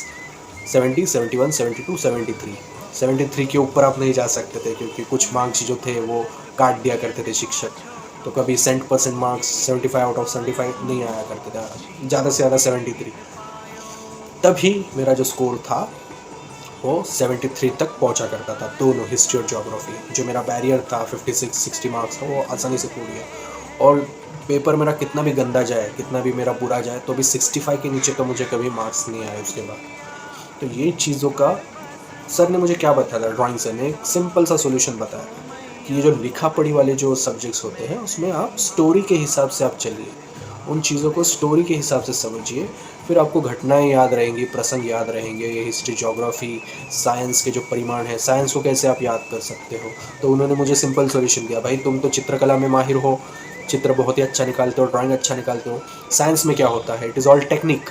70, 71, 72, 73। 73 के ऊपर आप नहीं जा सकते थे, क्योंकि कुछ मार्क्स जो थे वो काट दिया करते थे शिक्षक। तो कभी 100% मार्क्स 75 आउट ऑफ 75 नहीं आया करते थे, ज़्यादा से ज़्यादा 73। तभी मेरा जो स्कोर था वो 73 तक पहुंचा करता था, दोनों हिस्ट्री और ज्योग्राफी। जो मेरा बैरियर था 56-60 मार्क्स का, वो आसानी से टूट गया। और पेपर मेरा कितना भी गंदा जाए, कितना भी मेरा बुरा जाए, तो भी 65 के नीचे तो मुझे कभी मार्क्स नहीं आए उसके बाद। तो ये चीज़ों का सर ने मुझे क्या बताया था, ड्राइंग सर ने एक सिंपल सा सॉल्यूशन बताया कि ये जो लिखा पढ़ी वाले जो सब्जेक्ट्स होते हैं उसमें आप स्टोरी के हिसाब से आप चलिए, उन चीज़ों को स्टोरी के हिसाब से समझिए, फिर आपको घटनाएं याद रहेंगी, प्रसंग याद रहेंगे। ये हिस्ट्री, ज्योग्राफी, साइंस के जो परिमाण है, साइंस को कैसे आप याद कर सकते हो। तो उन्होंने मुझे सिंपल सॉल्यूशन दिया, भाई तुम तो चित्रकला में माहिर हो, चित्र बहुत ही अच्छा निकालते हो, ड्राइंग अच्छा निकालते हो। साइंस में क्या होता है, इट इज़ ऑल टेक्निक।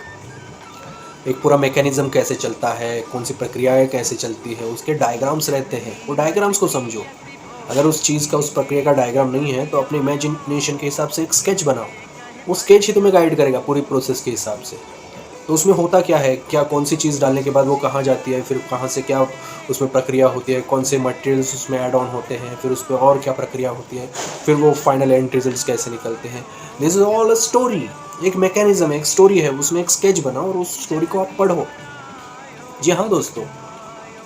एक पूरा मैकेनिज्म कैसे चलता है, कौन सी प्रक्रियाएं कैसे चलती है, उसके डायग्राम्स रहते हैं, वो डायग्राम्स को समझो। अगर उस चीज़ का, उस प्रक्रिया का डायग्राम नहीं है, तो अपने इमेजिनेशन के हिसाब से एक स्केच बनाओ। वो स्केच ही तुम्हें गाइड करेगा पूरी प्रोसेस के हिसाब से। तो उसमें होता क्या है, क्या कौन सी चीज़ डालने के बाद वो कहाँ जाती है, फिर कहाँ से क्या उसमें प्रक्रिया होती है, कौन से मटेरियल्स उसमें ऐड ऑन होते हैं, फिर उस पर और क्या प्रक्रिया होती है, फिर वो फाइनल एंड रिजल्ट्स कैसे निकलते हैं। This is all a story. एक मैकेनिज्म है, एक स्टोरी है, उसमें एक स्केच बनाओ और उस स्टोरी को आप पढ़ो। जी हाँ दोस्तों,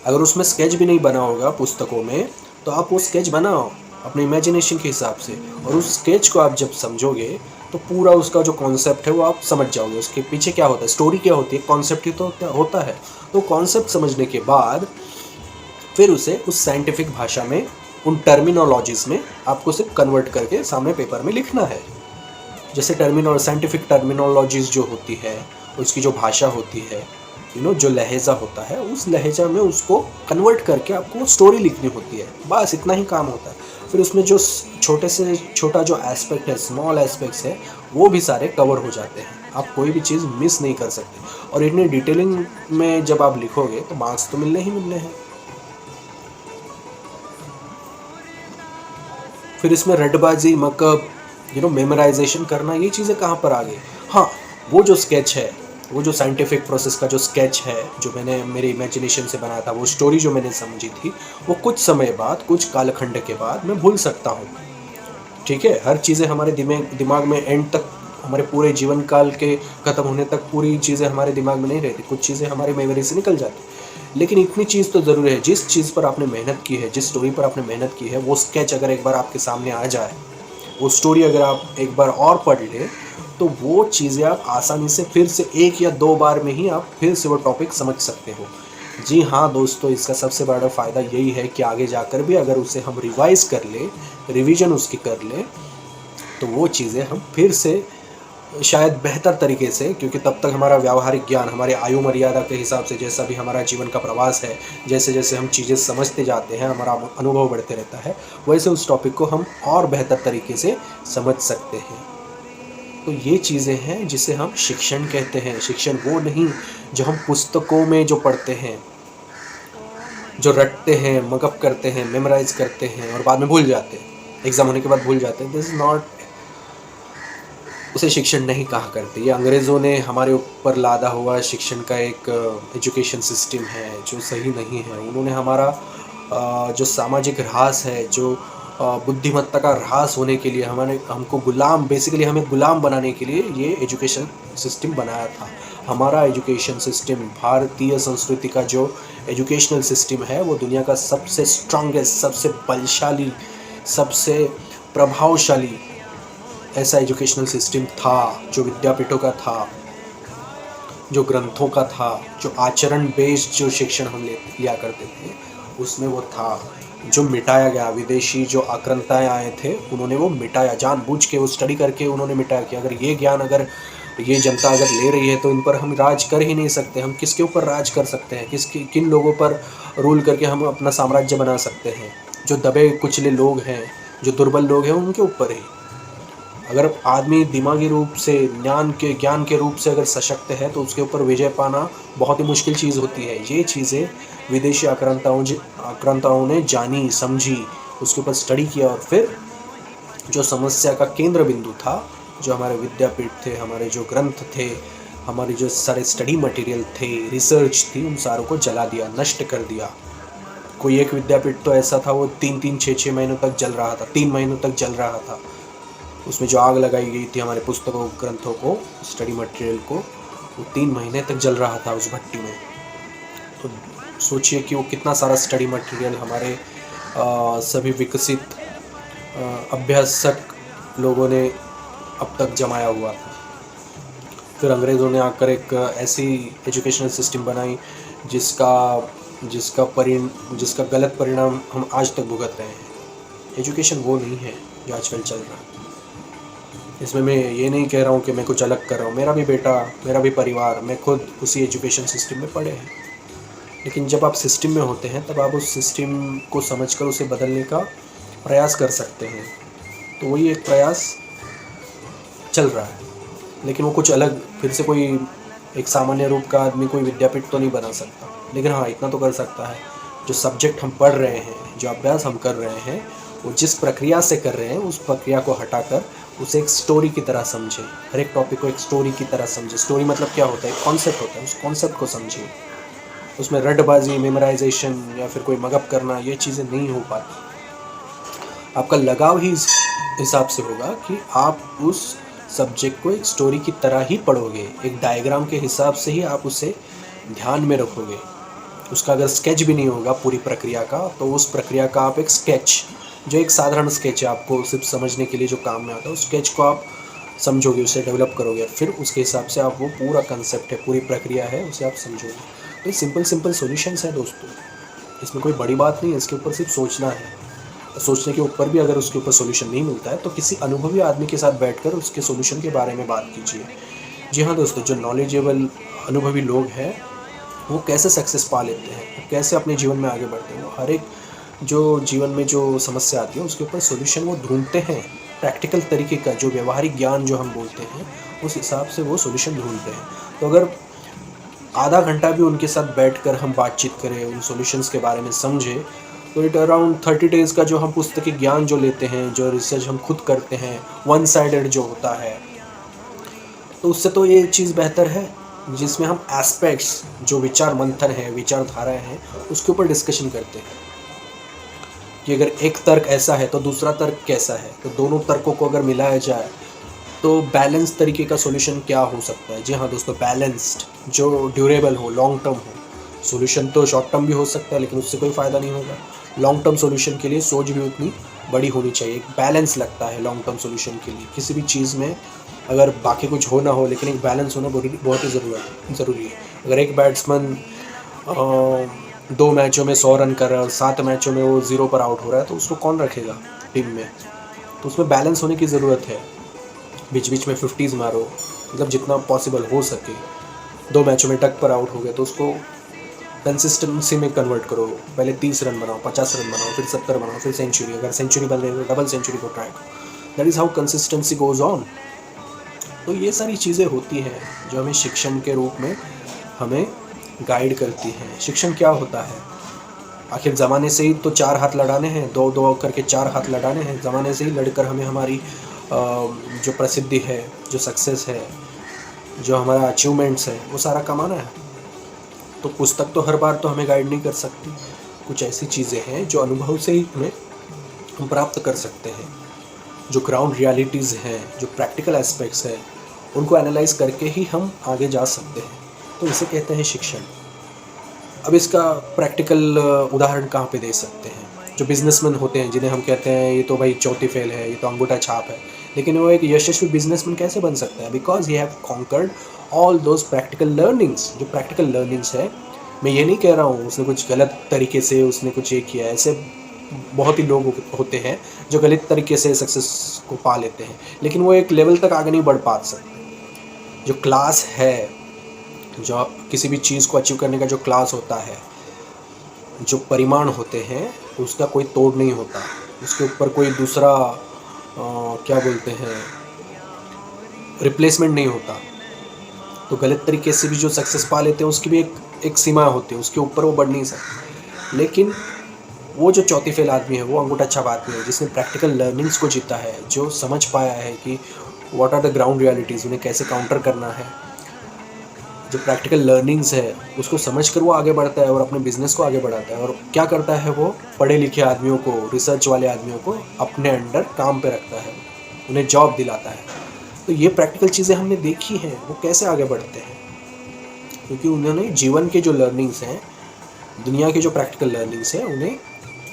अगर उसमें स्केच भी नहीं बना होगा पुस्तकों में, तो आप वो स्केच बनाओ अपने इमेजिनेशन के हिसाब से, और उस स्केच को आप जब समझोगे तो पूरा उसका जो कॉन्सेप्ट है वो आप समझ जाओगे। उसके पीछे क्या होता है, स्टोरी क्या होती है, कॉन्सेप्ट ही तो होता है। तो कॉन्सेप्ट समझने के बाद फिर उसे उस साइंटिफिक भाषा में, उन टर्मिनोलॉजीज में आपको सिर्फ कन्वर्ट करके सामने पेपर में लिखना है। जैसे साइंटिफिक टर्मिनोलॉजीज जो होती है, उसकी जो भाषा होती है, जो लहजा होता है, उस लहजा में उसको कन्वर्ट करके आपको स्टोरी लिखनी होती है। बस इतना ही काम होता है। फिर उसमें जो छोटे से छोटा जो एस्पेक्ट है, स्मॉल एस्पेक्ट्स है, वो भी सारे कवर हो जाते हैं। आप कोई भी चीज़ मिस नहीं कर सकते। और इतनी डिटेलिंग में जब आप लिखोगे तो मार्क्स तो मिलने ही मिलने हैं। फिर इसमें रटबाजी, मकअप, मेमोराइजेशन करना, ये चीज़ें कहाँ पर आ गई। हाँ, वो जो स्केच है, वो जो साइंटिफिक प्रोसेस का जो स्केच है, जो मैंने मेरे इमेजिनेशन से बनाया था, वो स्टोरी जो मैंने समझी थी, वो कुछ समय बाद, कुछ कालखंड के बाद मैं भूल सकता हूँ। ठीक है, हर चीज़ें हमारे दिमाग में एंड तक, हमारे पूरे जीवन काल के ख़त्म होने तक पूरी चीज़ें हमारे दिमाग में नहीं रहती, कुछ चीज़ें हमारी मेमोरी से निकल जाती। लेकिन इतनी चीज़ तो ज़रूर है, जिस चीज़ पर आपने मेहनत की है, जिस स्टोरी पर आपने मेहनत की है, वो स्केच अगर एक बार आपके सामने आ जाए, वो स्टोरी अगर आप एक बार और पढ़ लें, तो वो चीज़ें आप आसानी से फिर से 1 या 2 बार में ही आप फिर से वो टॉपिक समझ सकते हो। जी हाँ दोस्तों, इसका सबसे बड़ा फ़ायदा यही है कि आगे जाकर भी अगर उसे हम रिवाइज कर लें, रिवीजन उसकी कर लें, तो वो चीज़ें हम फिर से शायद बेहतर तरीके से, क्योंकि तब तक हमारा व्यावहारिक ज्ञान, हमारे आयु मर्यादा के हिसाब से, जैसा भी हमारा जीवन का प्रवास है, जैसे जैसे हम चीज़ें समझते जाते हैं, हमारा अनुभव बढ़ते रहता है, वैसे उस टॉपिक को हम और बेहतर तरीके से समझ सकते हैं। तो ये चीज़ें हैं जिसे हम शिक्षण कहते हैं। शिक्षण वो नहीं जो हम पुस्तकों में जो पढ़ते हैं, जो रटते हैं, मगअप करते हैं, मेमोराइज करते हैं और बाद में भूल जाते हैं। एग्ज़ाम होने के बाद भूल जाते हैं, दिस इज़ नॉट, उसे शिक्षण नहीं कहा करते। ये अंग्रेज़ों ने हमारे ऊपर लादा हुआ शिक्षण का एक एजुकेशन सिस्टम है जो सही नहीं है। उन्होंने हमारा जो सामाजिक ह्रास है, जो बुद्धिमत्ता का ह्रास होने के लिए हमको गुलाम, बेसिकली हमें गुलाम बनाने के लिए ये एजुकेशन सिस्टम बनाया था। हमारा एजुकेशन सिस्टम, भारतीय संस्कृति का जो एजुकेशनल सिस्टम है, वो दुनिया का सबसे स्ट्रॉन्गेस्ट, सबसे बलशाली, सबसे प्रभावशाली ऐसा एजुकेशनल सिस्टम था, जो विद्यापीठों का था, जो ग्रंथों का था, जो आचरण बेस्ड जो शिक्षण हम लिया करते थे, उसमें वो था, जो मिटाया गया। विदेशी जो आक्रांताएँ आए थे, उन्होंने वो मिटाया, जानबूझ के वो स्टडी करके उन्होंने मिटाया कि अगर ये ज्ञान, अगर ये जनता अगर ले रही है तो इन पर हम राज कर ही नहीं सकते। हम किसके ऊपर राज कर सकते हैं, किन लोगों पर रूल करके हम अपना साम्राज्य बना सकते हैं? जो दबे कुचले लोग हैं, जो दुर्बल लोग हैं, उनके ऊपर ही। अगर आदमी दिमागी रूप से, ज्ञान के रूप से अगर सशक्त है, तो उसके ऊपर विजय पाना बहुत ही मुश्किल चीज़ होती है। ये चीज़ें विदेशी आक्रांताओं ने जानी, समझी, उसके ऊपर स्टडी किया, और फिर जो समस्या का केंद्र बिंदु था, जो हमारे विद्यापीठ थे, हमारे जो ग्रंथ थे, हमारे जो सारे स्टडी मटेरियल थे, रिसर्च थी, उन सारों को जला दिया, नष्ट कर दिया। कोई एक विद्यापीठ तो ऐसा था, वो 3-3, 6-6 महीनों तक जल रहा था, 3 महीनों तक जल रहा था। उसमें जो आग लगाई गई थी हमारे पुस्तकों, ग्रंथों को, स्टडी मटेरियल को, वो 3 महीने तक जल रहा था उस भट्टी में। तो सोचिए कि वो कितना सारा स्टडी मटेरियल हमारे सभी विकसित अभ्यासक लोगों ने अब तक जमाया हुआ था। फिर अंग्रेज़ों ने आकर एक ऐसी एजुकेशनल सिस्टम बनाई जिसका गलत परिणाम हम आज तक भुगत रहे हैं। एजुकेशन वो नहीं है जो आजकल चल रहा है। इसमें मैं ये नहीं कह रहा हूँ कि मैं कुछ अलग कर रहा हूँ, मेरा भी बेटा, मेरा भी परिवार, मैं खुद उसी एजुकेशन सिस्टम में पढ़े हैं। लेकिन जब आप सिस्टम में होते हैं, तब आप उस सिस्टम को समझकर उसे बदलने का प्रयास कर सकते हैं। तो वही एक प्रयास चल रहा है, लेकिन वो कुछ अलग, फिर से कोई एक सामान्य रूप का आदमी कोई विद्यापीठ तो नहीं बना सकता। लेकिन हाँ, इतना तो कर सकता है, जो सब्जेक्ट हम पढ़ रहे हैं, जो अभ्यास हम कर रहे हैं, वो जिस प्रक्रिया से कर रहे हैं, उस प्रक्रिया को हटाकर उसे एक स्टोरी की तरह समझें। हर एक टॉपिक को एक स्टोरी की तरह समझें। स्टोरी मतलब क्या होता है? एक कॉन्सेप्ट होता है, उस कॉन्सेप्ट को समझें। उसमें रटबाजी, मेमोराइजेशन या फिर कोई मगअप करना, ये चीज़ें नहीं हो पाती। आपका लगाव ही इस हिसाब से होगा कि आप उस सब्जेक्ट को एक स्टोरी की तरह ही पढ़ोगे, एक डायग्राम के हिसाब से ही आप उसे ध्यान में रखोगे। उसका अगर स्केच भी नहीं होगा पूरी प्रक्रिया का, तो उस प्रक्रिया का आप एक स्केच, जो एक साधारण स्केच है, आपको सिर्फ समझने के लिए जो काम में आता है, उस स्केच को आप समझोगे, उसे डेवलप करोगे, फिर उसके हिसाब से आप वो पूरा कंसेप्ट है, पूरी प्रक्रिया है, उसे आप समझोगे। तो ये सिंपल सॉल्यूशंस है दोस्तों, इसमें कोई बड़ी बात नहीं है। इसके ऊपर सिर्फ सोचना है। सोचने के ऊपर भी अगर उसके ऊपर सॉल्यूशन नहीं मिलता है, तो किसी अनुभवी आदमी के साथ बैठकर उसके सॉल्यूशन के बारे में बात कीजिए। जी हाँ दोस्तों, जो नॉलेजेबल अनुभवी लोग हैं, वो कैसे सक्सेस पा लेते हैं, वो कैसे अपने जीवन में आगे बढ़ते हैं, वो हर एक जो जीवन में जो समस्या आती है उसके ऊपर सॉल्यूशन वो ढूंढते हैं। प्रैक्टिकल तरीके का जो व्यवहारिक ज्ञान जो हम बोलते हैं, उस हिसाब से वो सॉल्यूशन ढूंढते हैं। तो अगर आधा घंटा भी उनके साथ बैठकर हम बातचीत करें, उन सॉल्यूशंस के बारे में समझें, तो इट अराउंड 30 डेज़ का जो हम पुस्तकी ज्ञान जो लेते हैं, जो रिसर्च हम खुद करते हैं, वन साइडेड जो होता है, तो उससे तो ये चीज़ बेहतर है जिसमें हम एस्पेक्ट्स, जो विचार मंथन है, विचारधाराएँ हैं, उसके ऊपर डिस्कशन करते हैं कि अगर एक तर्क ऐसा है तो दूसरा तर्क कैसा है। तो दोनों तर्कों को अगर मिलाया जाए तो बैलेंस तरीके का सॉल्यूशन क्या हो सकता है। जी हाँ दोस्तों, बैलेंस्ड, जो ड्यूरेबल हो, लॉन्ग टर्म हो। सॉल्यूशन तो शॉर्ट टर्म भी हो सकता है, लेकिन उससे कोई फ़ायदा नहीं होगा। लॉन्ग टर्म सॉल्यूशन के लिए सोच भी उतनी बड़ी होनी चाहिए। एक बैलेंस लगता है लॉन्ग टर्म सॉल्यूशन के लिए। किसी भी चीज़ में अगर बाकी कुछ हो ना हो, लेकिन एक बैलेंस होना बहुत ही ज़रूरी है। अगर एक बैट्समैन 2 मैचों में 100 रन कर रहा है और 7 मैचों में वो 0 पर आउट हो रहा है, तो उसको कौन रखेगा टीम में? तो उसमें बैलेंस होने की ज़रूरत है। बीच बीच में 50s मारो, मतलब जितना पॉसिबल हो सके। 2 मैचों में टक पर आउट हो गए तो उसको कंसिस्टेंसी में कन्वर्ट करो। पहले 30 रन बनाओ, 50 रन बनाओ, फिर 70 बनाओ, फिर सेंचुरी। अगर सेंचुरी बन रही है तो डबल सेंचुरी को ट्राई करो। That is how consistency goes on. तो ये सारी चीज़ें होती हैं जो हमें शिक्षण के रूप में हमें गाइड करती हैं। शिक्षण क्या होता है? आखिर ज़माने से ही तो 4 हाथ लड़ाने हैं, 2-2 करके 4 हाथ लड़ाने हैं। ज़माने से ही लड़कर हमें हमारी जो प्रसिद्धि है, जो सक्सेस है, जो हमारा अचीवमेंट्स है, वो सारा कमाना है। तो पुस्तक तो हर बार तो हमें गाइड नहीं कर सकती। कुछ ऐसी चीज़ें हैं जो अनुभव से ही हमें हम प्राप्त कर सकते हैं। जो ग्राउंड रियलिटीज़ हैं, जो प्रैक्टिकल एस्पेक्ट्स हैं, उनको एनालाइज करके ही हम आगे जा सकते हैं। तो इसे कहते हैं शिक्षण। अब इसका प्रैक्टिकल उदाहरण कहाँ पे दे सकते हैं? जो बिजनेसमैन होते हैं, जिन्हें हम कहते हैं ये तो भाई चौथी फेल है, ये तो अंगूठा छाप है, लेकिन वो एक यशस्वी बिजनेसमैन कैसे बन सकता है? Because he have conquered all those practical learnings. जो प्रैक्टिकल लर्निंग्स है, मैं ये नहीं कह रहा हूँ उसने कुछ गलत तरीके से उसने कुछ ये किया है। ऐसे बहुत ही लोग होते हैं जो गलत तरीके से सक्सेस को पा लेते हैं, लेकिन वो एक लेवल तक आगे नहीं बढ़ पा सकते। जो क्लास है, जो किसी भी चीज़ को अचीव करने का जो क्लास होता है, जो परिमाण होते हैं, उसका कोई तोड़ नहीं होता। उसके ऊपर कोई दूसरा क्या बोलते हैं, रिप्लेसमेंट नहीं होता। तो गलत तरीके से भी जो सक्सेस पा लेते हैं, उसकी भी एक सीमा होती है, उसके ऊपर वो बढ़ नहीं सकते। लेकिन वो जो चौथी फेल आदमी है, वो अंगूठा छाप आदमी है, जिसने प्रैक्टिकल लर्निंग्स को जीता है, जो समझ पाया है कि what are the ground realities, उन्हें कैसे काउंटर करना है। जो प्रैक्टिकल लर्निंग्स है, उसको समझकर वो आगे बढ़ता है और अपने बिजनेस को आगे बढ़ाता है। और क्या करता है, वो पढ़े लिखे आदमियों को, रिसर्च वाले आदमियों को अपने अंडर काम पे रखता है, उन्हें जॉब दिलाता है। तो ये प्रैक्टिकल चीज़ें हमने देखी हैं। वो कैसे आगे बढ़ते हैं? क्योंकि उन्होंने जीवन के जो लर्निंग्स हैं, दुनिया के जो प्रैक्टिकल लर्निंग्स हैं,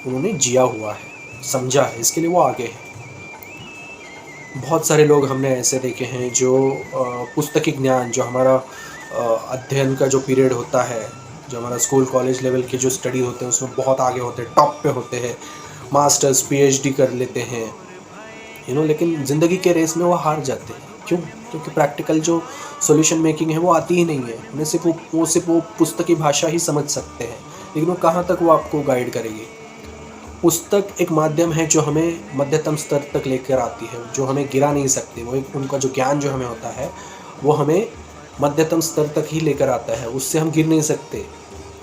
उन्होंने जिया हुआ है, समझा है, इसके लिए वो आगे है। बहुत सारे लोग हमने ऐसे देखे हैं जो पुस्तकी ज्ञान, जो हमारा अध्ययन का जो पीरियड होता है, जो हमारा स्कूल कॉलेज लेवल के जो स्टडी होते हैं, उसमें बहुत आगे होते हैं, टॉप पे होते हैं, मास्टर्स पीएचडी कर लेते हैं, लेकिन ज़िंदगी के रेस में वो हार जाते हैं। क्यों? क्योंकि प्रैक्टिकल जो सॉल्यूशन मेकिंग है वो आती ही नहीं है। उन्हें सिर्फ वो पुस्तकी भाषा ही समझ सकते हैं, लेकिन वो कहाँ तक वो आपको गाइड करेगी? पुस्तक एक माध्यम है जो हमें मध्यतम स्तर तक लेकर आती है, जो हमें गिरा नहीं सकती। वो उनका जो ज्ञान जो हमें होता है, वो हमें मध्यतम स्तर तक ही लेकर आता है, उससे हम गिर नहीं सकते।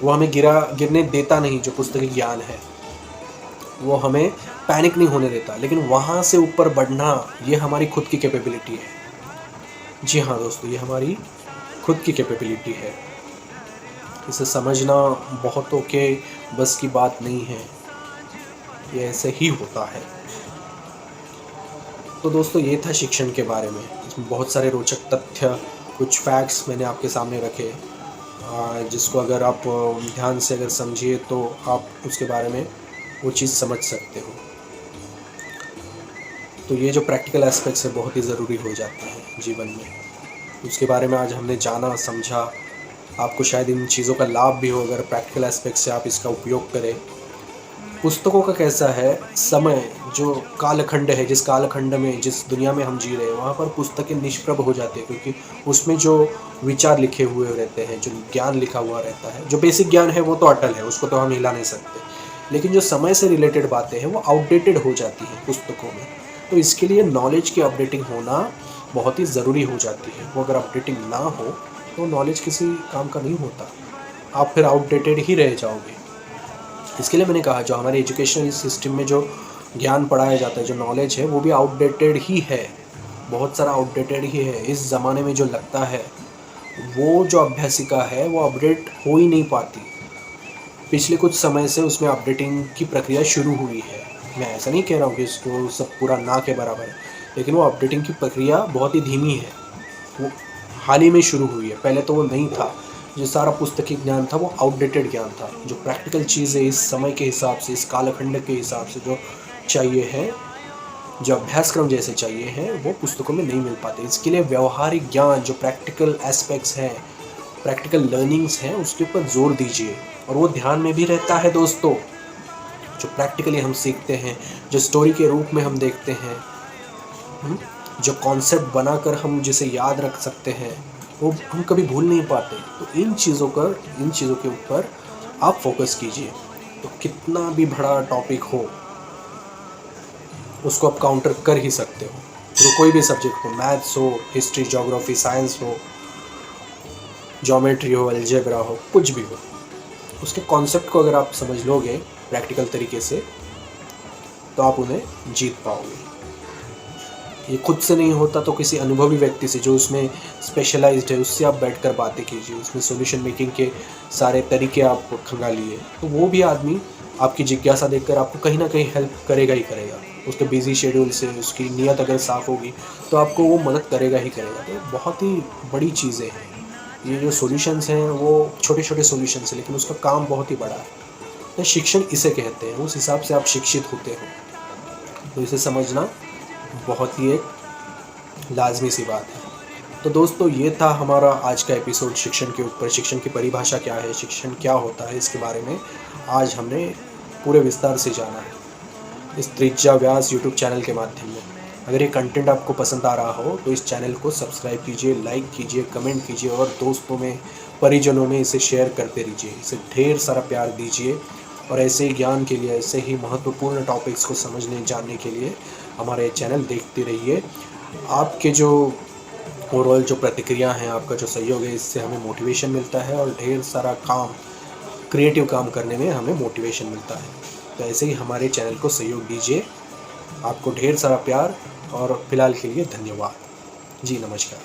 वो हमें गिरने देता नहीं। जो पुस्तकी ज्ञान है वो हमें पैनिक नहीं होने देता, लेकिन वहाँ से ऊपर बढ़ना, ये हमारी खुद की कैपेबिलिटी है। जी हाँ दोस्तों, ये हमारी खुद की कैपेबिलिटी है। इसे समझना बहुतों के बस की बात नहीं है, ये ऐसे ही होता है। तो दोस्तों, ये था शिक्षण के बारे में। इसमें बहुत सारे रोचक तथ्य, कुछ फैक्ट्स मैंने आपके सामने रखे, जिसको अगर आप ध्यान से अगर समझिए तो आप उसके बारे में वो चीज़ समझ सकते हो। तो ये जो प्रैक्टिकल एस्पेक्ट्स है, बहुत ही ज़रूरी हो जाते हैं जीवन में। उसके बारे में आज हमने जाना, समझा। आपको शायद इन चीज़ों का लाभ भी हो अगर प्रैक्टिकल एस्पेक्ट से आप इसका उपयोग करें। पुस्तकों का कैसा है, समय जो कालखंड है, जिस कालखंड में, जिस दुनिया में हम जी रहे हैं, वहाँ पर पुस्तकें निष्प्रभ हो जाती है, क्योंकि उसमें जो विचार लिखे हुए रहते हैं, जो ज्ञान लिखा हुआ रहता है, जो बेसिक ज्ञान है वो तो अटल है, उसको तो हम हिला नहीं सकते। लेकिन जो समय से रिलेटेड बातें हैं वो आउटडेटेड हो जाती हैं पुस्तकों में। तो इसके लिए नॉलेज की अपडेटिंग होना बहुत ही ज़रूरी हो जाती है। वो अगर अपडेटिंग ना हो तो नॉलेज किसी काम का नहीं होता, आप फिर आउटडेटेड ही रह जाओगे। इसके लिए मैंने कहा, जो हमारे एजुकेशनल सिस्टम में जो ज्ञान पढ़ाया जाता है, जो नॉलेज है, वो भी आउटडेटेड ही है, बहुत सारा आउटडेटेड ही है। इस ज़माने में जो लगता है, वो जो अभ्यासिका है वो अपडेट हो ही नहीं पाती। पिछले कुछ समय से उसमें अपडेटिंग की प्रक्रिया शुरू हुई है। मैं ऐसा नहीं कह रहा हूँ कि इसको सब पूरा ना के बराबर है, लेकिन वो अपडेटिंग की प्रक्रिया बहुत ही धीमी है। वो हाल ही में शुरू हुई है, पहले तो वो नहीं था। जो सारा पुस्तकी ज्ञान था वो आउटडेटेड ज्ञान था। जो प्रैक्टिकल चीज़ें इस समय के हिसाब से, इस कालखंड के हिसाब से जो चाहिए है, जो अभ्यासक्रम जैसे चाहिए हैं, वो पुस्तकों में नहीं मिल पाते। इसके लिए व्यवहारिक ज्ञान, जो प्रैक्टिकल एस्पेक्ट्स हैं, प्रैक्टिकल लर्निंग्स हैं, उसके ऊपर जोर दीजिए। और वो ध्यान में भी रहता है दोस्तों, जो प्रैक्टिकली हम सीखते हैं, जो स्टोरी के रूप में हम देखते हैं, जो कॉन्सेप्ट बनाकर हम जिसे याद रख सकते हैं, वो हम कभी भूल नहीं पाते। तो इन चीज़ों के ऊपर आप फोकस कीजिए। तो कितना भी बड़ा टॉपिक हो, उसको आप काउंटर कर ही सकते हो। तो कोई भी सब्जेक्ट हो, मैथ्स हो, हिस्ट्री, ज्योग्राफी, साइंस हो, ज्योमेट्री हो, अलजेब्रा हो, कुछ भी हो, उसके कॉन्सेप्ट को अगर आप समझ लोगे प्रैक्टिकल तरीके से तो आप उन्हें जीत पाओगे। ये खुद से नहीं होता तो किसी अनुभवी व्यक्ति से जो उसमें स्पेशलाइज्ड है उससे आप बैठकर बातें कीजिए, उसमें सॉल्यूशन मेकिंग के सारे तरीके आप खंगालिए, तो वो भी आदमी आपकी जिज्ञासा देखकर आपको कहीं ना कहीं हेल्प करेगा ही करेगा। उसके बिजी शेड्यूल से उसकी नीयत अगर साफ़ होगी तो आपको वो मदद करेगा ही करेगा। तो बहुत ही बड़ी चीज़ें हैं ये जो सॉल्यूशंस हैं, वो छोटे छोटे सॉल्यूशंस हैं लेकिन उसका काम बहुत ही बड़ा है। तो शिक्षण इसे कहते हैं, उस हिसाब से आप शिक्षित होते हो, तो इसे समझना बहुत ही एक लाजमी सी बात है। तो दोस्तों ये था हमारा आज का एपिसोड शिक्षण के ऊपर। शिक्षण की परिभाषा क्या है, शिक्षण क्या होता है, इसके बारे में आज हमने पूरे विस्तार से जाना है इस त्रिज्या व्यास यूट्यूब चैनल के माध्यम में। अगर ये कंटेंट आपको पसंद आ रहा हो तो इस चैनल को सब्सक्राइब कीजिए, लाइक कीजिए, कमेंट कीजिए और दोस्तों में, परिजनों में इसे शेयर करते रहिए। इसे ढेर सारा प्यार दीजिए और ऐसे ही ज्ञान के लिए, ऐसे ही महत्वपूर्ण टॉपिक्स को समझने जानने के लिए हमारे चैनल देखते रहिए। आपके जो ओवरऑल जो प्रतिक्रिया हैं, आपका जो सहयोग है, इससे हमें मोटिवेशन मिलता है और ढेर सारा काम, क्रिएटिव काम करने में हमें मोटिवेशन मिलता है। तो ऐसे ही हमारे चैनल को सहयोग दीजिए। आपको ढेर सारा प्यार और फिलहाल के लिए धन्यवाद जी, नमस्कार।